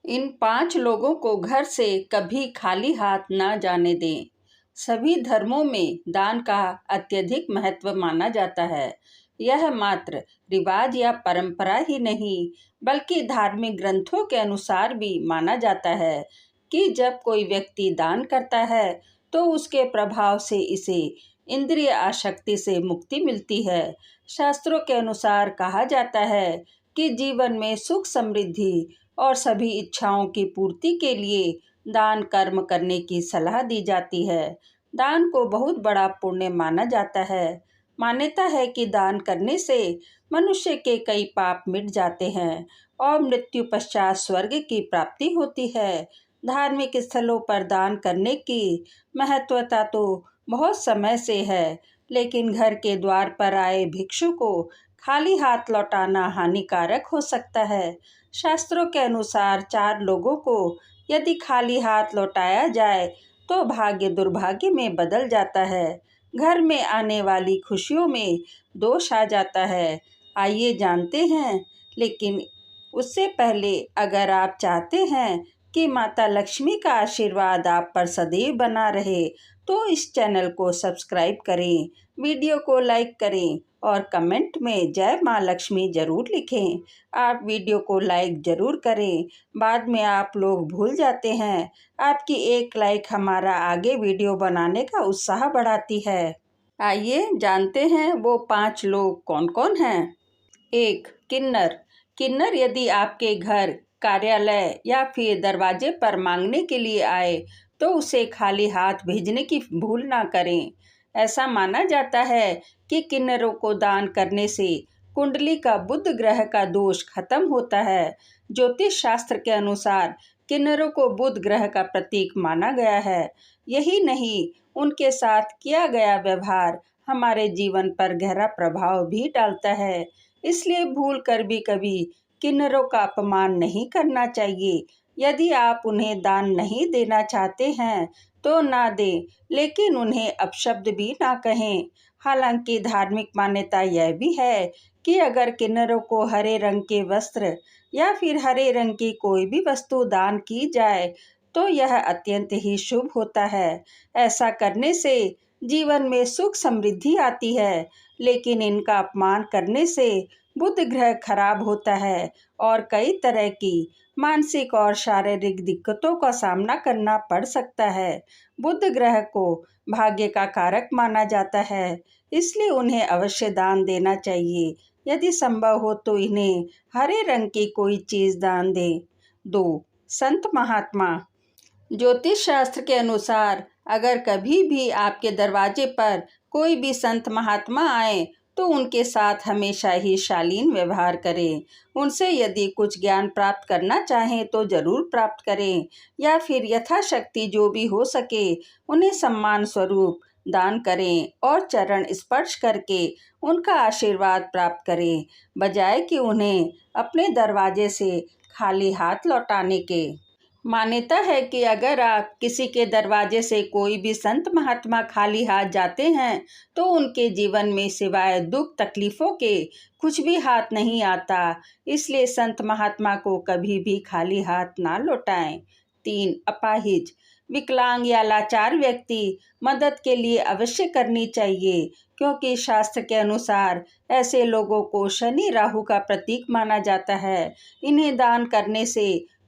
इन 5 लोगों को घर से कभी खाली हाथ ना जाने दें। सभी धर्मों में दान का अत्यधिक महत्व माना जाता है। यह मात्र रिवाज या परंपरा ही नहीं, बल्कि धार्मिक ग्रंथों के अनुसार भी माना जाता है कि जब कोई व्यक्ति दान करता है, तो उसके प्रभाव से इसे इंद्रिय आसक्ति से मुक्ति मिलती है। शास्त्रों के अनुसार कहा जाता है कि जीवन में सुख समृद्धि और सभी इच्छाओं की पूर्ति के लिए दान कर्म करने की सलाह दी जाती है। दान को बहुत बड़ा पुण्य माना जाता है। मान्यता है कि दान करने से मनुष्य के कई पाप मिट जाते हैं और मृत्यु पश्चात स्वर्ग की प्राप्ति होती है। धार्मिक स्थलों पर दान करने की महत्वता तो बहुत समय से है, लेकिन घर के द्वार पर आए भिक्षु को खाली हाथ लौटाना हानिकारक हो सकता है। शास्त्रों के अनुसार 4 लोगों को यदि खाली हाथ लौटाया जाए तो भाग्य दुर्भाग्य में बदल जाता है। घर में आने वाली खुशियों में दोष आ जाता है। आइए जानते हैं, लेकिन उससे पहले अगर आप चाहते हैं कि माता लक्ष्मी का आशीर्वाद आप पर सदैव बना रहे, तो इस चैनल को सब्सक्राइब करें, वीडियो को लाइक करें और कमेंट में जय माँ लक्ष्मी ज़रूर लिखें। आप वीडियो को लाइक ज़रूर करें, बाद में आप लोग भूल जाते हैं। आपकी एक लाइक हमारा आगे वीडियो बनाने का उत्साह बढ़ाती है। आइए जानते हैं वो 5 लोग कौन कौन हैं। 1. किन्नर। किन्नर यदि आपके घर, कार्यालय या फिर दरवाजे पर मांगने के लिए आए, तो उसे खाली हाथ भेजने की भूल ना करें। ऐसा माना जाता है कि किन्नरों को दान करने से कुंडली का बुध ग्रह का दोष खत्म होता है। ज्योतिष शास्त्र के अनुसार किन्नरों को बुध ग्रह का प्रतीक माना गया है। यही नहीं, उनके साथ किया गया व्यवहार हमारे जीवन पर गहरा प्रभाव भी डालता है। इसलिए भूल कर भी कभी किन्नरों का अपमान नहीं करना चाहिए। यदि आप उन्हें दान नहीं देना चाहते हैं तो ना दें, लेकिन उन्हें अपशब्द भी ना कहें। हालांकि धार्मिक मान्यता यह भी है कि अगर किन्नरों को हरे रंग के वस्त्र या फिर हरे रंग की कोई भी वस्तु दान की जाए, तो यह अत्यंत ही शुभ होता है। ऐसा करने से जीवन में सुख समृद्धि आती है, लेकिन इनका अपमान करने से बुध ग्रह खराब होता है और कई तरह की मानसिक और शारीरिक दिक्कतों का सामना करना पड़ सकता है। बुध ग्रह को भाग्य का कारक माना जाता है, इसलिए उन्हें अवश्य दान देना चाहिए। यदि संभव हो तो इन्हें हरे रंग की कोई चीज दान दें। 2. संत महात्मा। ज्योतिष शास्त्र के अनुसार अगर कभी भी आपके दरवाजे पर कोई भी संत महात्मा आए, तो उनके साथ हमेशा ही शालीन व्यवहार करें। उनसे यदि कुछ ज्ञान प्राप्त करना चाहें तो जरूर प्राप्त करें, या फिर यथाशक्ति जो भी हो सके उन्हें सम्मान स्वरूप दान करें और चरण स्पर्श करके उनका आशीर्वाद प्राप्त करें, बजाय कि उन्हें अपने दरवाजे से खाली हाथ लौटाने के। मान्यता है कि अगर आप किसी के दरवाजे से कोई भी संत महात्मा खाली हाथ जाते हैं, तो उनके जीवन में सिवाय दुख तकलीफों के कुछ भी हाथ नहीं आता। इसलिए संत महात्मा को कभी भी खाली हाथ ना लौटाएं। 3. अपाहिज। विकलांग या लाचार व्यक्ति मदद के लिए अवश्य करनी चाहिए, क्योंकि शास्त्र के अनुसार ऐसे लोगों को शनि राहु का प्रतीक माना जाता है। इन्हें दान करने से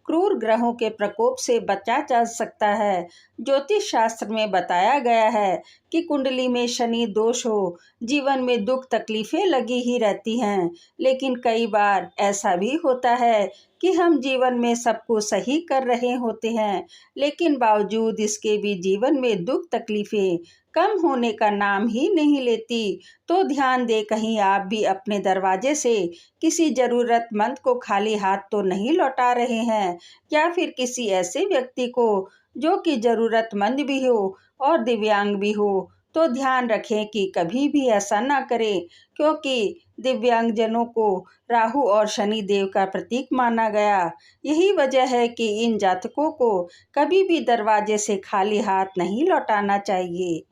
क्रूर ग्रहों के प्रकोप से बचा जा सकता है। ज्योतिष शास्त्र में बताया गया है कि कुंडली में शनि दोष हो, जीवन में दुख तकलीफें लगी ही रहती हैं, लेकिन कई बार ऐसा भी होता है कि हम जीवन में सब कुछ सही कर रहे होते हैं, लेकिन बावजूद इसके भी जीवन में दुख तकलीफें कम होने का नाम ही नहीं लेती। तो ध्यान दे, कहीं आप भी अपने दरवाजे से किसी जरूरतमंद को खाली हाथ तो नहीं लौटा रहे हैं, या फिर किसी ऐसे व्यक्ति को जो कि जरूरतमंद भी हो और दिव्यांग भी हो। तो ध्यान रखें कि कभी भी ऐसा ना करें, क्योंकि दिव्यांगजनों को राहु और शनि देव का प्रतीक माना गया। यही वजह है कि इन जातकों को कभी भी दरवाजे से खाली हाथ नहीं लौटाना चाहिए।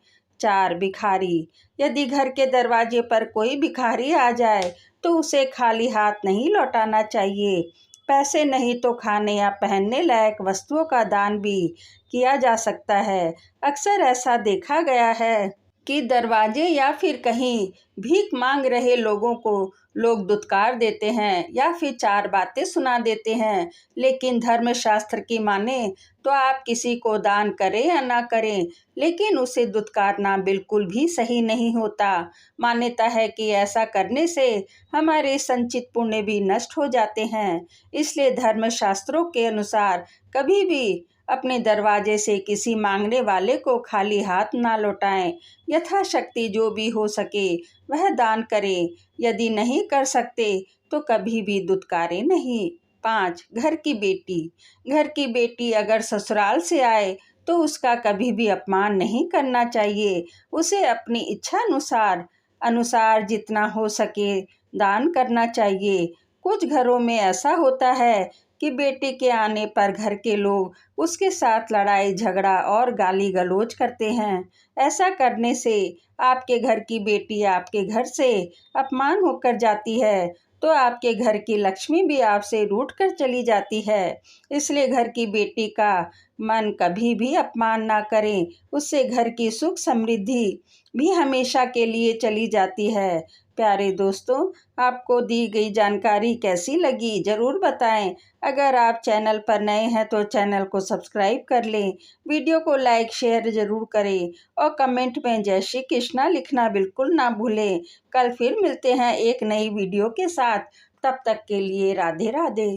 4. भिखारी। यदि घर के दरवाजे पर कोई भिखारी आ जाए, तो उसे खाली हाथ नहीं लौटाना चाहिए। पैसे नहीं तो खाने या पहनने लायक वस्तुओं का दान भी किया जा सकता है। अक्सर ऐसा देखा गया है कि दरवाजे या फिर कहीं भीख मांग रहे लोगों को लोग दुत्कार देते हैं या फिर चार बातें सुना देते हैं। लेकिन धर्मशास्त्र की माने तो आप किसी को दान करें या ना करें, लेकिन उसे दुत्कारना बिल्कुल भी सही नहीं होता। मान्यता है कि ऐसा करने से हमारे संचित पुण्य भी नष्ट हो जाते हैं। इसलिए धर्मशास्त्रों के अनुसार कभी भी अपने दरवाजे से किसी मांगने वाले को खाली हाथ ना लौटाएं। यथाशक्ति जो भी हो सके वह दान करें। यदि नहीं कर सकते तो कभी भी दुत्कारें नहीं। 5. घर की बेटी। घर की बेटी अगर ससुराल से आए तो उसका कभी भी अपमान नहीं करना चाहिए। उसे अपनी इच्छा अनुसार अनुसार जितना हो सके दान करना चाहिए। कुछ घरों में ऐसा होता है कि बेटे के आने पर घर के लोग उसके साथ लड़ाई झगड़ा और गाली गलौज करते हैं। ऐसा करने से आपके घर की बेटी आपके घर से अपमान होकर जाती है, तो आपके घर की लक्ष्मी भी आपसे रूठ कर चली जाती है। इसलिए घर की बेटी का मन कभी भी अपमान ना करें, उससे घर की सुख समृद्धि भी हमेशा के लिए चली जाती है। प्यारे दोस्तों, आपको दी गई जानकारी कैसी लगी ज़रूर बताएं। अगर आप चैनल पर नए हैं तो चैनल को सब्सक्राइब कर लें, वीडियो को लाइक शेयर ज़रूर करें और कमेंट में जय श्री कृष्णा लिखना बिल्कुल ना भूलें। कल फिर मिलते हैं एक नई वीडियो के साथ। तब तक के लिए राधे राधे।